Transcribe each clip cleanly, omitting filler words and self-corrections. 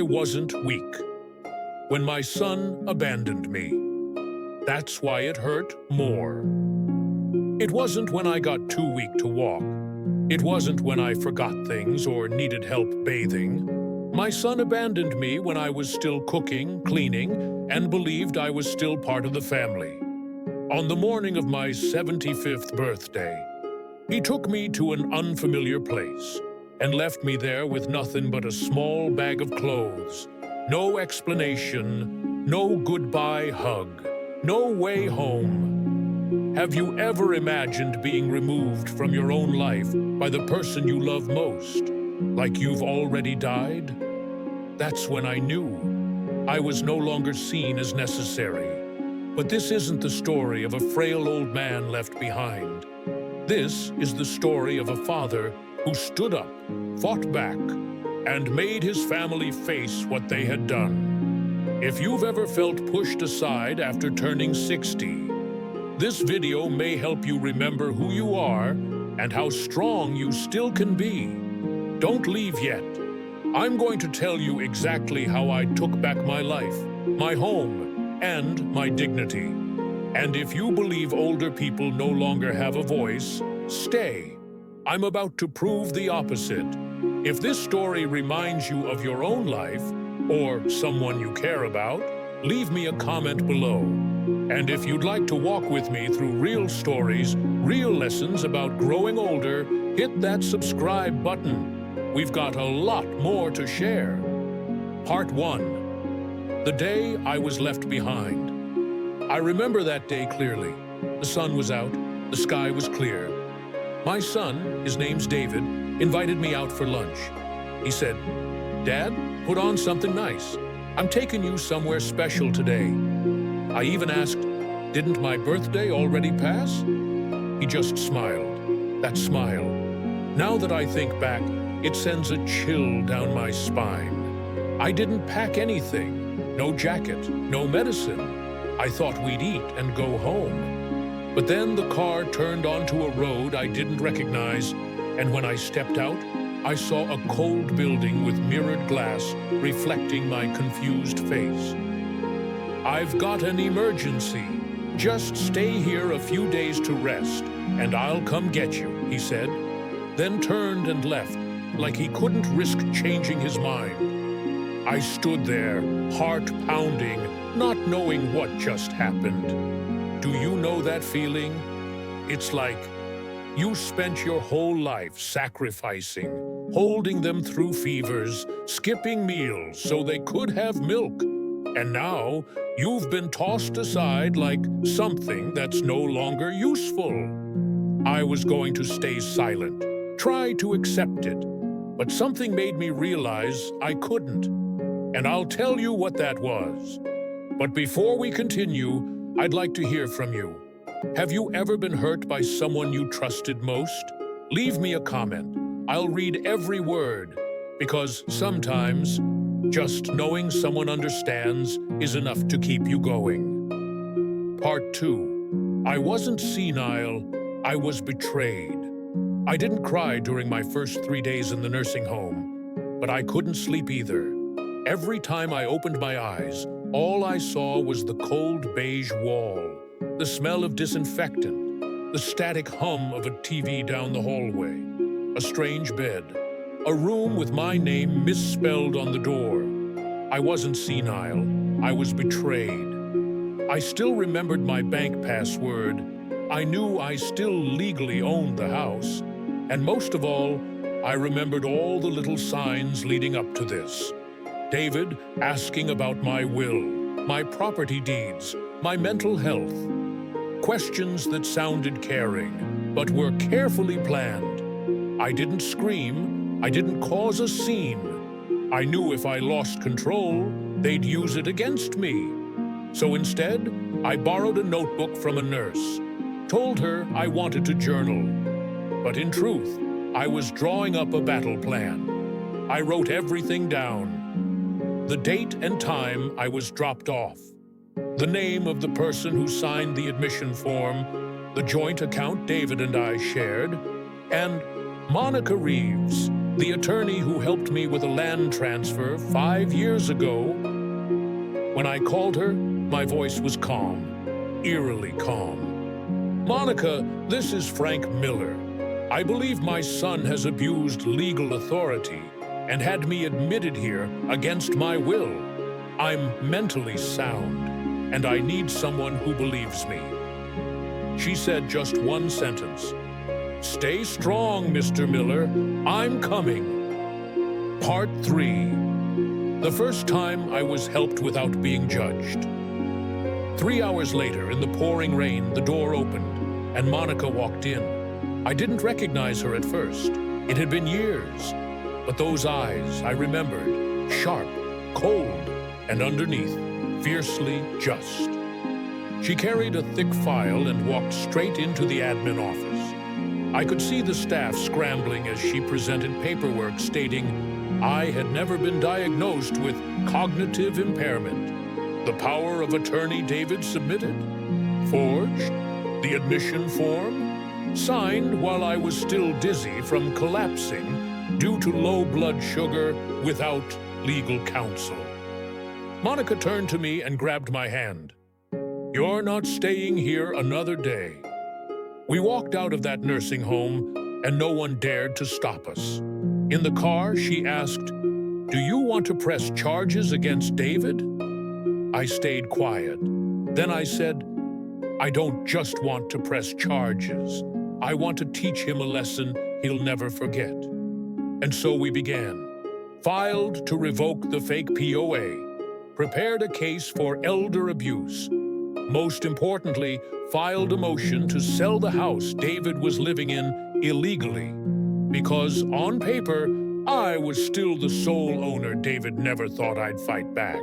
I wasn't weak. When my son abandoned me. That's why it hurt more. It wasn't when I got too weak to walk. It wasn't when I forgot things or needed help bathing. My son abandoned me when I was still cooking, cleaning, and believed I was still part of the family. On the morning of my 75th birthday, he took me to an unfamiliar place and left me there with nothing but a small bag of clothes. No explanation, no goodbye hug, no way home. Have you ever imagined being removed from your own life by the person you love most, like you've already died? That's when I knew I was no longer seen as necessary. But this isn't the story of a frail old man left behind. This is the story of a father who stood up, fought back, and made his family face what they had done. If you've ever felt pushed aside after turning 60, this video may help you remember who you are and how strong you still can be. Don't leave yet. I'm going to tell you exactly how I took back my life, my home, and my dignity. And if you believe older people no longer have a voice, stay. I'm about to prove the opposite. If this story reminds you of your own life, or someone you care about, leave me a comment below. And if you'd like to walk with me through real stories, real lessons about growing older, hit that subscribe button. We've got a lot more to share. Part 1. The day I was left behind. I remember that day clearly. The sun was out, the sky was clear. My son, his name's David, invited me out for lunch. He said, "Dad, put on something nice. I'm taking you somewhere special today." I even asked, "Didn't my birthday already pass?" He just smiled. That smile. Now that I think back, it sends a chill down my spine. I didn't pack anything. No jacket, no medicine. I thought we'd eat and go home. But then the car turned onto a road I didn't recognize, and when I stepped out, I saw a cold building with mirrored glass reflecting my confused face. "I've got an emergency. Just stay here a few days to rest, and I'll come get you," he said, then turned and left, like he couldn't risk changing his mind. I stood there, heart pounding, not knowing what just happened. Do you know that feeling? It's like you spent your whole life sacrificing, holding them through fevers, skipping meals so they could have milk. And now you've been tossed aside like something that's no longer useful. I was going to stay silent, try to accept it, but something made me realize I couldn't. And I'll tell you what that was. But before we continue, I'd like to hear from you. Have you ever been hurt by someone you trusted most? Leave me a comment. I'll read every word, because sometimes just knowing someone understands is enough to keep you going. Part 2. I wasn't senile, I was betrayed. I didn't cry during my first 3 days in the nursing home, but I couldn't sleep either. Every time I opened my eyes, all I saw was the cold beige wall, the smell of disinfectant, the static hum of a TV down the hallway, a strange bed, a room with my name misspelled on the door. I wasn't senile, I was betrayed. I still remembered my bank password. I knew I still legally owned the house. And most of all, I remembered all the little signs leading up to this. David asking about my will, my property deeds, my mental health. Questions that sounded caring, but were carefully planned. I didn't scream, I didn't cause a scene. I knew if I lost control, they'd use it against me. So instead, I borrowed a notebook from a nurse, told her I wanted to journal. But in truth, I was drawing up a battle plan. I wrote everything down. The date and time I was dropped off, the name of the person who signed the admission form, the joint account David and I shared, and Monica Reeves, the attorney who helped me with a land transfer 5 years ago. When I called her, my voice was calm, eerily calm. "Monica, this is Frank Miller. I believe my son has abused legal authority and had me admitted here against my will. I'm mentally sound, and I need someone who believes me." She said just one sentence. "Stay strong, Mr. Miller. I'm coming." Part 3. The first time I was helped without being judged. 3 hours later, in the pouring rain, the door opened, and Monica walked in. I didn't recognize her at first. It had been years. But those eyes, I remembered, sharp, cold, and underneath, fiercely just. She carried a thick file and walked straight into the admin office. I could see the staff scrambling as she presented paperwork stating I had never been diagnosed with cognitive impairment. The power of attorney David submitted. Forged. The admission form. Signed while I was still dizzy from collapsing due to low blood sugar without legal counsel. Monica turned to me and grabbed my hand. "You're not staying here another day." We walked out of that nursing home, and no one dared to stop us. In the car, she asked, "Do you want to press charges against David?" I stayed quiet. Then I said, "I don't just want to press charges. I want to teach him a lesson he'll never forget." And so we began. Filed to revoke the fake POA. Prepared a case for elder abuse. Most importantly, filed a motion to sell the house David was living in illegally. Because on paper, I was still the sole owner David never thought I'd fight back.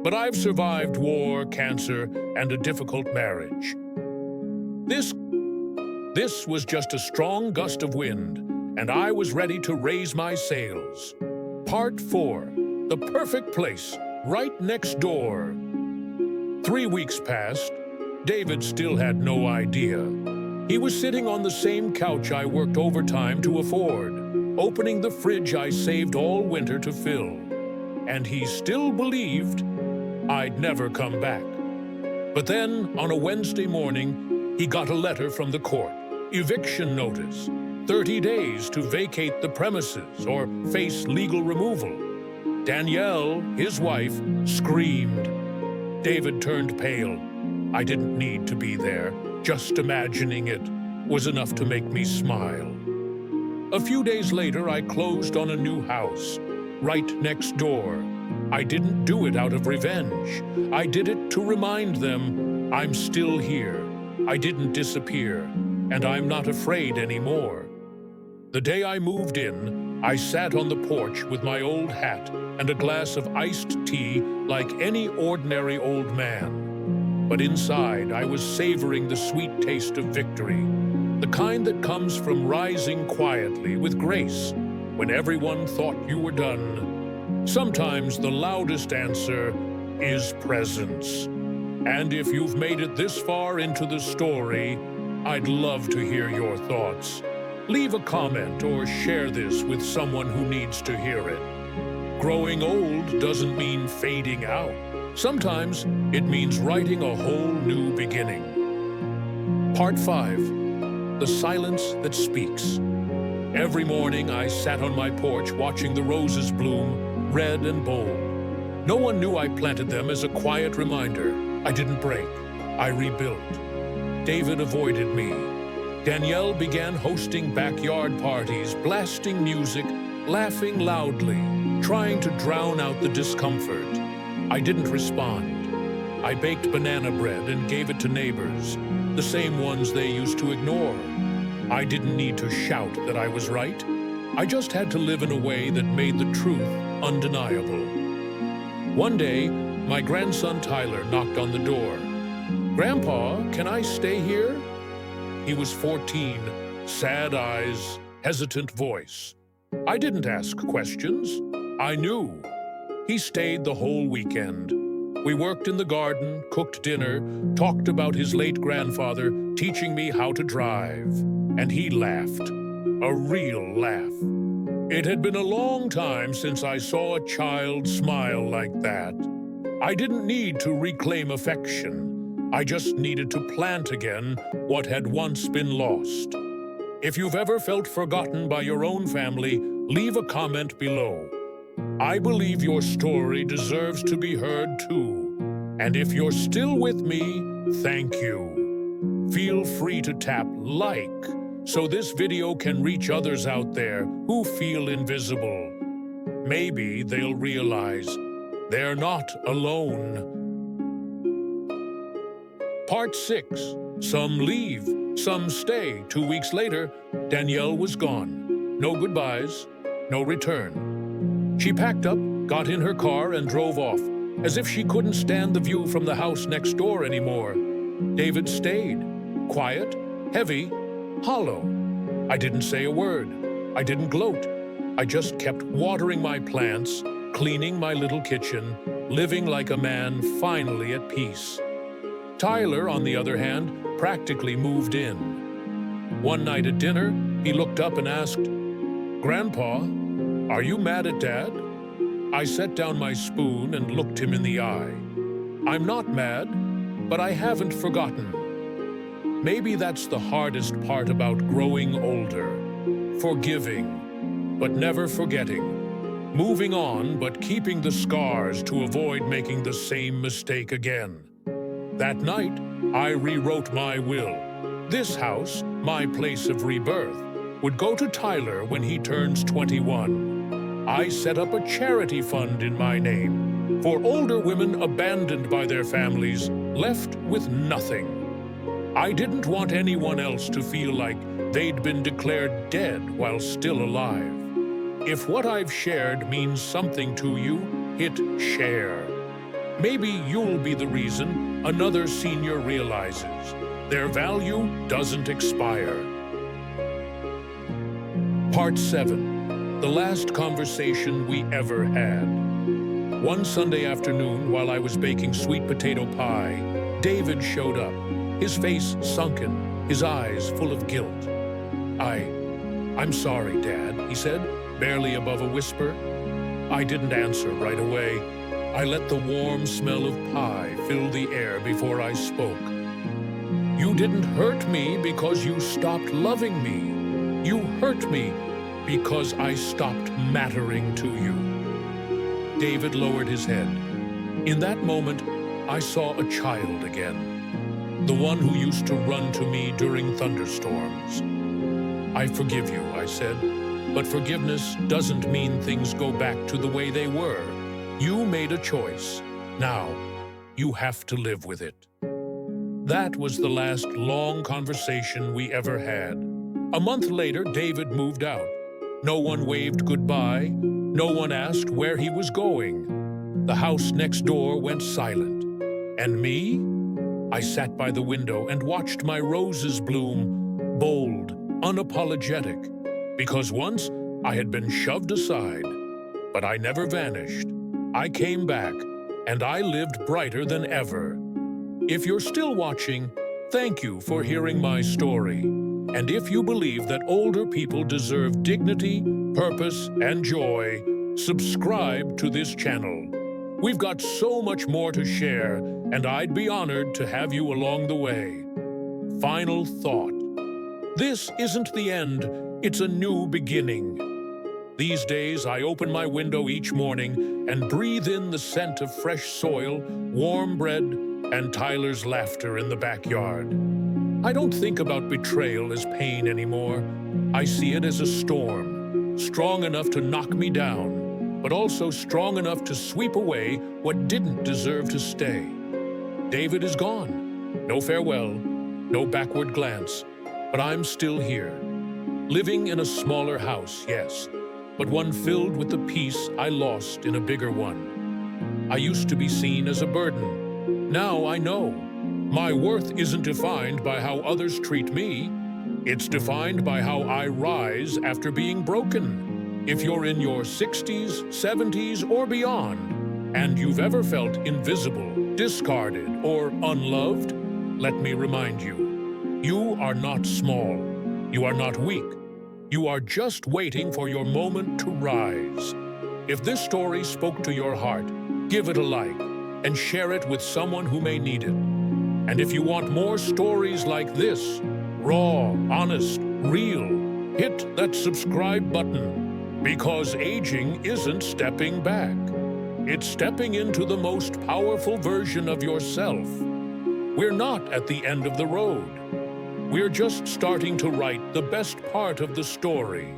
But I've survived war, cancer, and a difficult marriage. This was just a strong gust of wind, and I was ready to raise my sails. Part 4. The perfect place, right next door. 3 weeks passed. David still had no idea. He was sitting on the same couch I worked overtime to afford, opening the fridge I saved all winter to fill. And he still believed I'd never come back. But then, on a Wednesday morning, he got a letter from the court. Eviction notice. 30 days to vacate the premises or face legal removal. Danielle, his wife, screamed. David turned pale. I didn't need to be there. Just imagining it was enough to make me smile. A few days later, I closed on a new house, right next door. I didn't do it out of revenge. I did it to remind them I'm still here. I didn't disappear, and I'm not afraid anymore. The day I moved in, I sat on the porch with my old hat and a glass of iced tea like any ordinary old man. But inside, I was savoring the sweet taste of victory, the kind that comes from rising quietly with grace when everyone thought you were done. Sometimes the loudest answer is presence. And if you've made it this far into the story, I'd love to hear your thoughts. Leave a comment or share this with someone who needs to hear it. Growing old doesn't mean fading out. Sometimes it means writing a whole new beginning. Part 5. The silence that speaks. Every morning I sat on my porch watching the roses bloom, red and bold. No one knew I planted them as a quiet reminder. I didn't break. I rebuilt. David avoided me. Danielle began hosting backyard parties, blasting music, laughing loudly, trying to drown out the discomfort. I didn't respond. I baked banana bread and gave it to neighbors, the same ones they used to ignore. I didn't need to shout that I was right. I just had to live in a way that made the truth undeniable. One day, my grandson Tyler knocked on the door. "Grandpa, can I stay here?" He was 14, sad eyes, hesitant voice. I didn't ask questions. I knew. He stayed the whole weekend. We worked in the garden, cooked dinner, talked about his late grandfather teaching me how to drive. And he laughed. A real laugh. It had been a long time since I saw a child smile like that. I didn't need to reclaim affection. I just needed to plant again what had once been lost. If you've ever felt forgotten by your own family, leave a comment below. I believe your story deserves to be heard too. And if you're still with me, thank you. Feel free to tap like so this video can reach others out there who feel invisible. Maybe they'll realize they're not alone. Part 6. Some leave, some stay. 2 weeks later, Danielle was gone. No goodbyes, no return. She packed up, got in her car, and drove off, as if she couldn't stand the view from the house next door anymore. David stayed, quiet, heavy, hollow. I didn't say a word. I didn't gloat. I just kept watering my plants, cleaning my little kitchen, living like a man finally at peace. Tyler, on the other hand, practically moved in. One night at dinner, he looked up and asked, "Grandpa, are you mad at Dad?" I set down my spoon and looked him in the eye. "I'm not mad, but I haven't forgotten." Maybe that's the hardest part about growing older. Forgiving, but never forgetting. Moving on, but keeping the scars to avoid making the same mistake again. That night, I rewrote my will. This house, my place of rebirth, would go to Tyler when he turns 21. I set up a charity fund in my name for older women abandoned by their families, left with nothing. I didn't want anyone else to feel like they'd been declared dead while still alive. If what I've shared means something to you, hit share. Maybe you'll be the reason another senior realizes their value doesn't expire. Part 7. The last conversation we ever had. One Sunday afternoon, while I was baking sweet potato pie, David showed up, his face sunken, his eyes full of guilt. I'm sorry, Dad, he said, barely above a whisper. I didn't answer right away. I let the warm smell of pie fill the air before I spoke. You didn't hurt me because you stopped loving me. You hurt me because I stopped mattering to you. David lowered his head. In that moment, I saw a child again. The one who used to run to me during thunderstorms. I forgive you, I said, but forgiveness doesn't mean things go back to the way they were. You made a choice. Now, you have to live with it. That was the last long conversation we ever had. A month later, David moved out. No one waved goodbye. No one asked where he was going. The house next door went silent. And me? I sat by the window and watched my roses bloom, bold, unapologetic, because once I had been shoved aside, but I never vanished. I came back, and I lived brighter than ever. If you're still watching, thank you for hearing my story. And if you believe that older people deserve dignity, purpose, and joy, subscribe to this channel. We've got so much more to share, and I'd be honored to have you along the way. Final thought. This isn't the end, it's a new beginning. These days, I open my window each morning and breathe in the scent of fresh soil, warm bread, and Tyler's laughter in the backyard. I don't think about betrayal as pain anymore. I see it as a storm, strong enough to knock me down, but also strong enough to sweep away what didn't deserve to stay. David is gone. No farewell, no backward glance, but I'm still here. Living in a smaller house, yes, but one filled with the peace I lost in a bigger one. I used to be seen as a burden. Now I know. My worth isn't defined by how others treat me. It's defined by how I rise after being broken. If you're in your 60s, 70s, or beyond, and you've ever felt invisible, discarded, or unloved, let me remind you, you are not small. You are not weak. You are just waiting for your moment to rise. If this story spoke to your heart, give it a like and share it with someone who may need it. And if you want more stories like this, raw, honest, real, hit that subscribe button, because aging isn't stepping back. It's stepping into the most powerful version of yourself. We're not at the end of the road. We're just starting to write the best part of the story.